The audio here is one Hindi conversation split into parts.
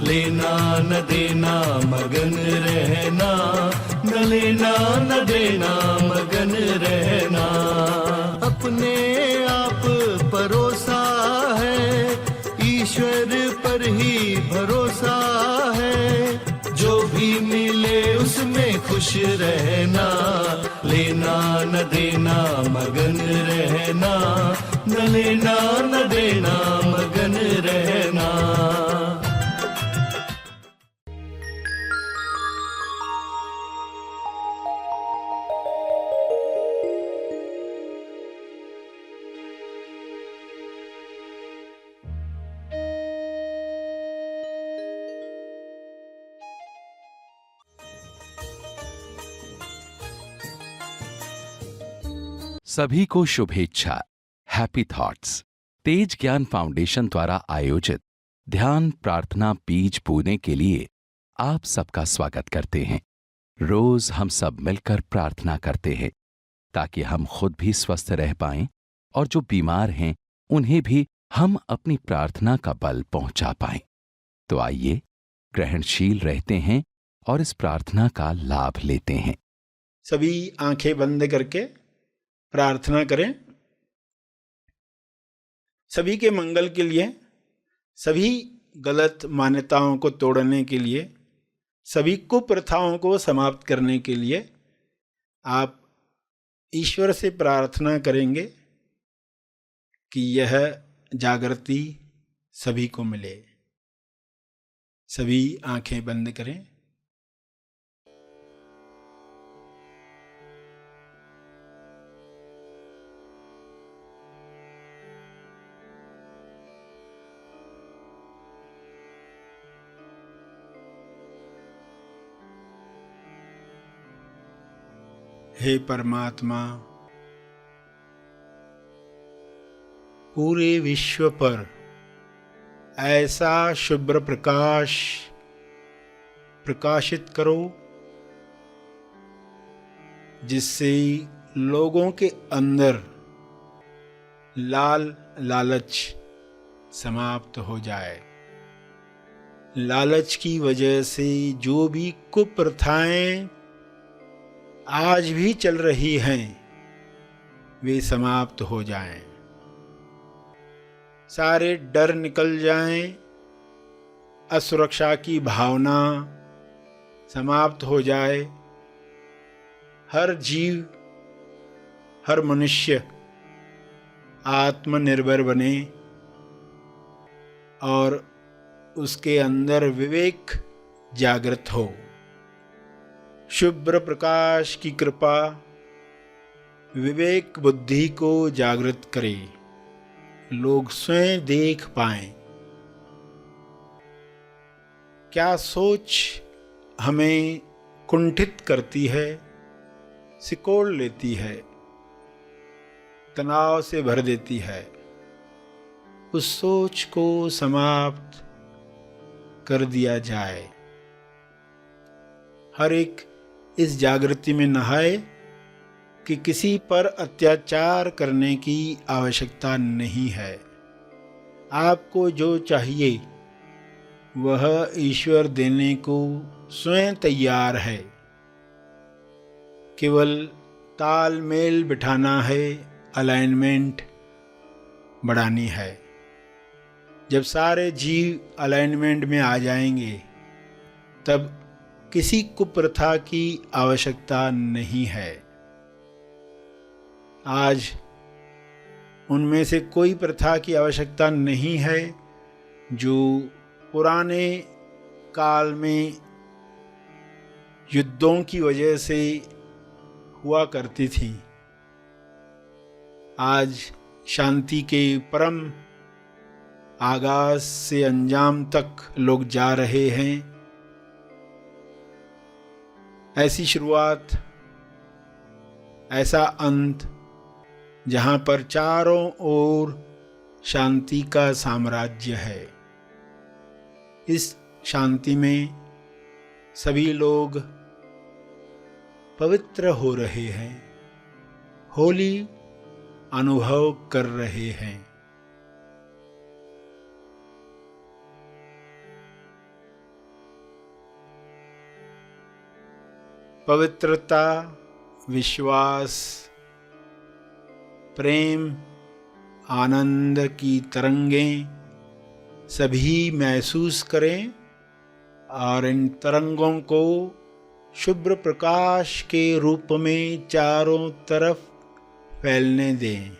लेना न देना मगन रहना, न लेना न देना मगन रहना। अपने आप परोसा है, ईश्वर पर ही भरोसा है। जो भी मिले उसमें खुश रहना, लेना न देना मगन रहना, न लेना न देना मगन रहना। सभी को शुभेच्छा। हैप्पी थॉट्स तेज ज्ञान फाउंडेशन द्वारा आयोजित ध्यान प्रार्थना बीज बोने के लिए आप सबका स्वागत करते हैं। रोज हम सब मिलकर प्रार्थना करते हैं ताकि हम खुद भी स्वस्थ रह पाएं और जो बीमार हैं उन्हें भी हम अपनी प्रार्थना का बल पहुंचा पाएं। तो आइए ग्रहणशील रहते हैं और इस प्रार्थना का लाभ लेते हैं। सभी आंखें बंद करके प्रार्थना करें। सभी के मंगल के लिए, सभी गलत मान्यताओं को तोड़ने के लिए, सभी कुप्रथाओं को समाप्त करने के लिए आप ईश्वर से प्रार्थना करेंगे कि यह जागृति सभी को मिले। सभी आंखें बंद करें। हे परमात्मा, पूरे विश्व पर ऐसा शुभ्र प्रकाश प्रकाशित करो जिससे लोगों के अंदर लालच समाप्त हो जाए। लालच की वजह से जो भी कुप्रथाएं आज भी चल रही हैं वे समाप्त हो जाएं। सारे डर निकल जाएं, असुरक्षा की भावना समाप्त हो जाए। हर जीव, हर मनुष्य आत्मनिर्भर बने और उसके अंदर विवेक जागृत हो। शुभ्र प्रकाश की कृपा विवेक बुद्धि को जागृत करे, लोग स्वयं देख पाएं क्या सोच हमें कुंठित करती है, सिकोड़ लेती है, तनाव से भर देती है। उस सोच को समाप्त कर दिया जाए। हर एक इस जागृति में नहाए कि किसी पर अत्याचार करने की आवश्यकता नहीं है। आपको जो चाहिए वह ईश्वर देने को स्वयं तैयार है। केवल तालमेल बिठाना है, अलाइनमेंट बढ़ानी है। जब सारे जीव अलाइनमेंट में आ जाएंगे तब किसी कुप्रथा की आवश्यकता नहीं है। आज उनमें से कोई प्रथा की आवश्यकता नहीं है जो पुराने काल में युद्धों की वजह से हुआ करती थी। आज शांति के परम आगाज से अंजाम तक लोग जा रहे हैं। ऐसी शुरुआत, ऐसा अंत जहां पर चारों ओर शांति का साम्राज्य है। इस शांति में सभी लोग पवित्र हो रहे हैं, होली अनुभव कर रहे हैं। पवित्रता, विश्वास, प्रेम, आनंद की तरंगें सभी महसूस करें और इन तरंगों को शुभ्र प्रकाश के रूप में चारों तरफ फैलने दें।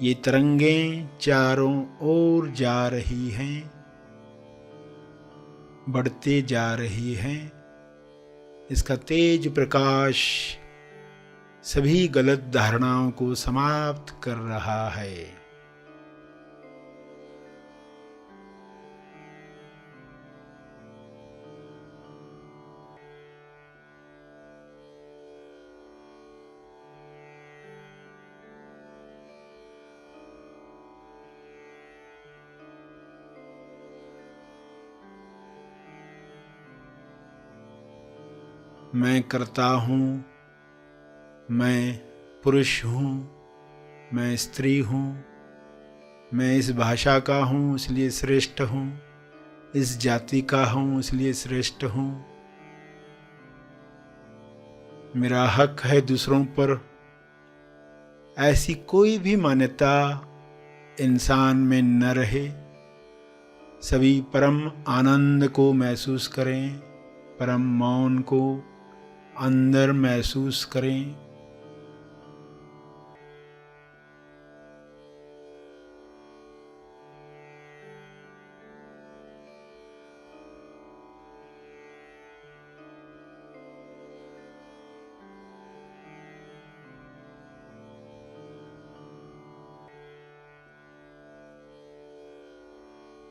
ये तरंगें चारों ओर जा रही हैं, बढ़ते जा रही हैं। इसका तेज प्रकाश सभी गलत धारणाओं को समाप्त कर रहा है। मैं करता हूँ, मैं पुरुष हूँ, मैं स्त्री हूँ, मैं इस भाषा का हूँ इसलिए श्रेष्ठ हूँ, इस जाति का हूँ इसलिए श्रेष्ठ हूँ। मेरा हक है दूसरों पर। ऐसी कोई भी मान्यता इंसान में न रहे। सभी परम आनंद को महसूस करें, परम मौन को अंदर महसूस करें।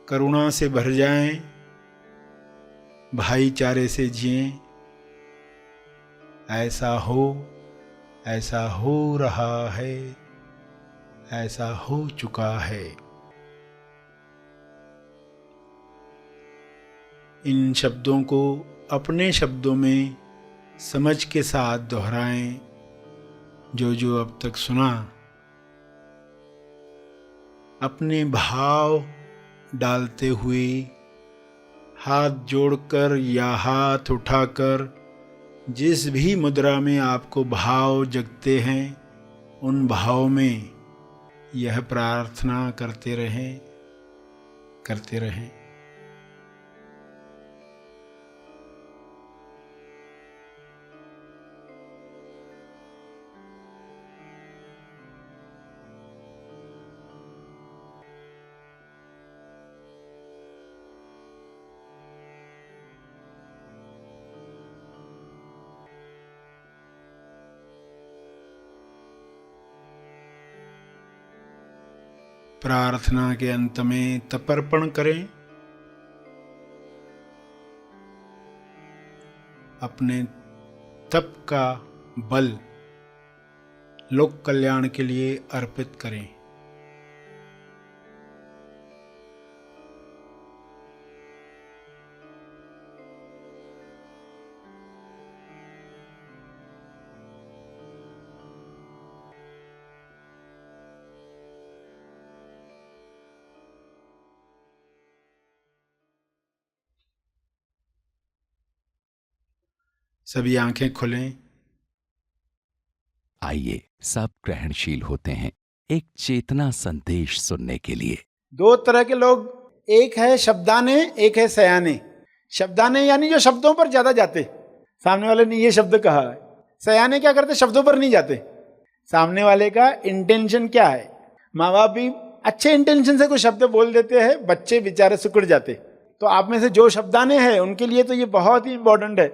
करुणा से भर जाएं, भाईचारे से जिएं। ऐसा हो रहा है, ऐसा हो चुका है। इन शब्दों को अपने शब्दों में समझ के साथ दोहराएं। जो अब तक सुना, अपने भाव डालते हुए हाथ जोड़कर या हाथ उठाकर जिस भी मुद्रा में आपको भाव जगते हैं, उन भाव में यह प्रार्थना करते रहें। प्रार्थना के अंत में तपर्पण करें। अपने तप का बल लोक कल्याण के लिए अर्पित करें। सभी आंखें खोलें। आइए सब ग्रहणशील होते हैं एक चेतना संदेश सुनने के लिए। दो तरह के लोग, एक है शब्दाने, एक है सयाने। शब्दाने यानी जो शब्दों पर ज्यादा जाते, सामने वाले ने ये शब्द कहा है। सयाने क्या करते, शब्दों पर नहीं जाते। सामने वाले का इंटेंशन क्या है। माँ बाप भी अच्छे इंटेंशन से कुछ शब्द बोल देते हैं, बच्चे बेचारे सिकुड़ जाते। तो आप में से जो शब्दाने हैं उनके लिए तो ये बहुत ही इंपॉर्टेंट है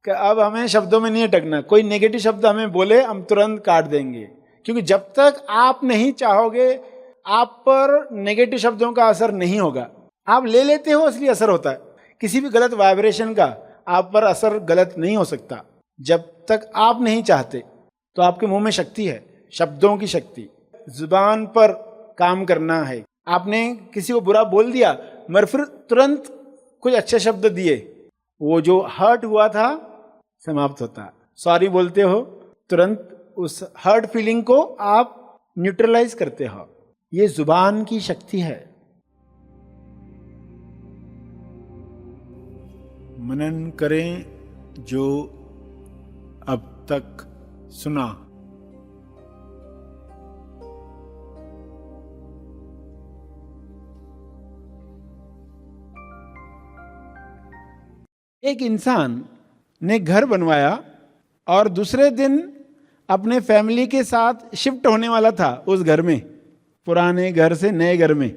कि अब हमें शब्दों में नहीं अटकना। कोई नेगेटिव शब्द हमें बोले, हम तुरंत काट देंगे, क्योंकि जब तक आप नहीं चाहोगे आप पर नेगेटिव शब्दों का असर नहीं होगा। आप ले लेते हो इसलिए असर होता है। किसी भी गलत वाइब्रेशन का आप पर असर गलत नहीं हो सकता जब तक आप नहीं चाहते। तो आपके मुंह में शक्ति है, शब्दों की शक्ति। जुबान पर काम करना है। आपने किसी को बुरा बोल दिया मगर फिर तुरंत कुछ अच्छे शब्द दिए, वो जो हर्ट हुआ था समाप्त होता। सॉरी बोलते हो, तुरंत उस हर्ट फीलिंग को आप न्यूट्रलाइज करते हो। ये जुबान की शक्ति है। मनन करें जो अब तक सुना। एक इंसान ने घर बनवाया और दूसरे दिन अपने फैमिली के साथ शिफ्ट होने वाला था उस घर में, पुराने घर से नए घर में।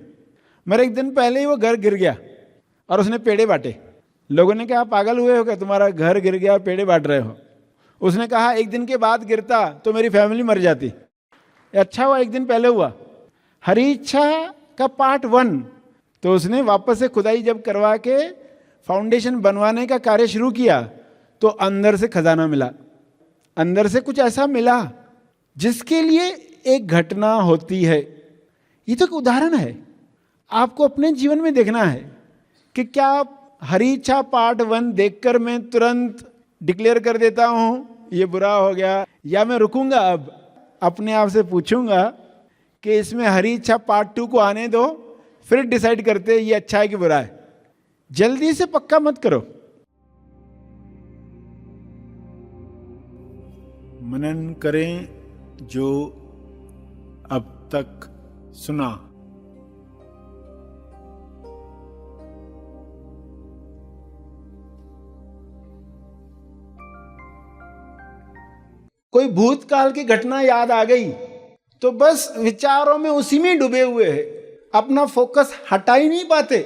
मगर एक दिन पहले ही वो घर गिर गया और उसने पेड़े बांटे। लोगों ने कहा पागल हुए हो क्या, तुम्हारा घर गिर गया पेड़े बांट रहे हो। उसने कहा एक दिन के बाद गिरता तो मेरी फैमिली मर जाती। अच्छा हुआ एक दिन पहले हुआ। हरी इच्छा का पार्ट 1। तो उसने वापस से खुदाई जब करवा के फाउंडेशन बनवाने का कार्य शुरू किया तो अंदर से खजाना मिला, अंदर से कुछ ऐसा मिला जिसके लिए एक घटना होती है। ये तो एक उदाहरण है, आपको अपने जीवन में देखना है कि क्या हरी इच्छा पार्ट 1 देखकर मैं तुरंत डिक्लेयर कर देता हूं ये बुरा हो गया, या मैं रुकूंगा, अब अपने आप से पूछूंगा कि इसमें हरी इच्छा पार्ट 2 को आने दो, फिर डिसाइड करते ये अच्छा है कि बुरा है। जल्दी से पक्का मत करो। मनन करें जो अब तक सुना। कोई भूतकाल की घटना याद आ गई तो बस विचारों में उसी में डूबे हुए हैं, अपना फोकस हटा ही नहीं पाते।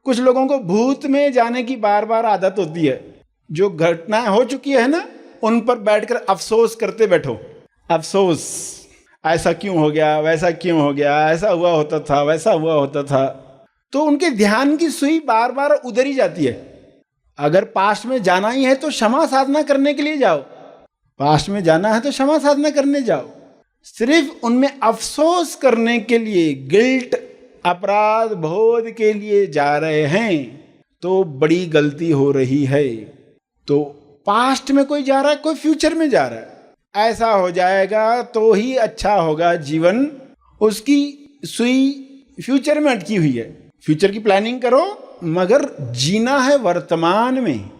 कुछ लोगों को भूत में जाने की बार बार आदत होती है। जो घटनाएं हो चुकी है ना, उन पर बैठकर अफसोस करते बैठो। अफसोस, ऐसा क्यों हो गया, वैसा क्यों हो गया, ऐसा हुआ होता था, वैसा हुआ होता था। तो उनके ध्यान की सुई बार बार उधर ही जाती है। अगर पास्ट में जाना ही है तो क्षमा साधना करने के लिए जाओ। पास्ट में जाना है तो क्षमा साधना करने जाओ। सिर्फ उनमें अफसोस करने के लिए, गिल्ट, अपराध बोध के लिए जा रहे हैं तो बड़ी गलती हो रही है। तो पास्ट में कोई जा रहा है, कोई फ्यूचर में जा रहा है। ऐसा हो जाएगा तो ही अच्छा होगा जीवन। उसकी सुई फ्यूचर में अटकी हुई है। फ्यूचर की प्लानिंग करो, मगर जीना है वर्तमान में।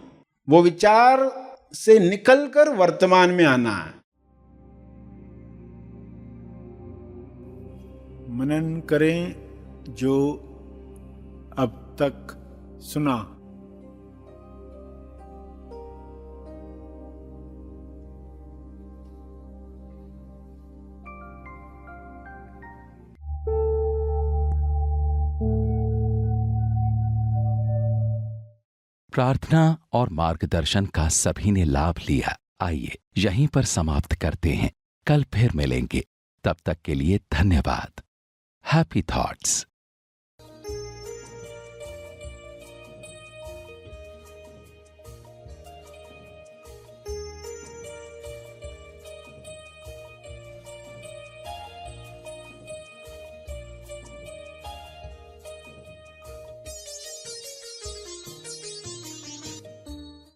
वो विचार से निकलकर वर्तमान में आना है। मनन करें जो अब तक सुना। प्रार्थना और मार्गदर्शन का सभी ने लाभ लिया। आइए यहीं पर समाप्त करते हैं। कल फिर मिलेंगे। तब तक के लिए धन्यवाद। Happy thoughts.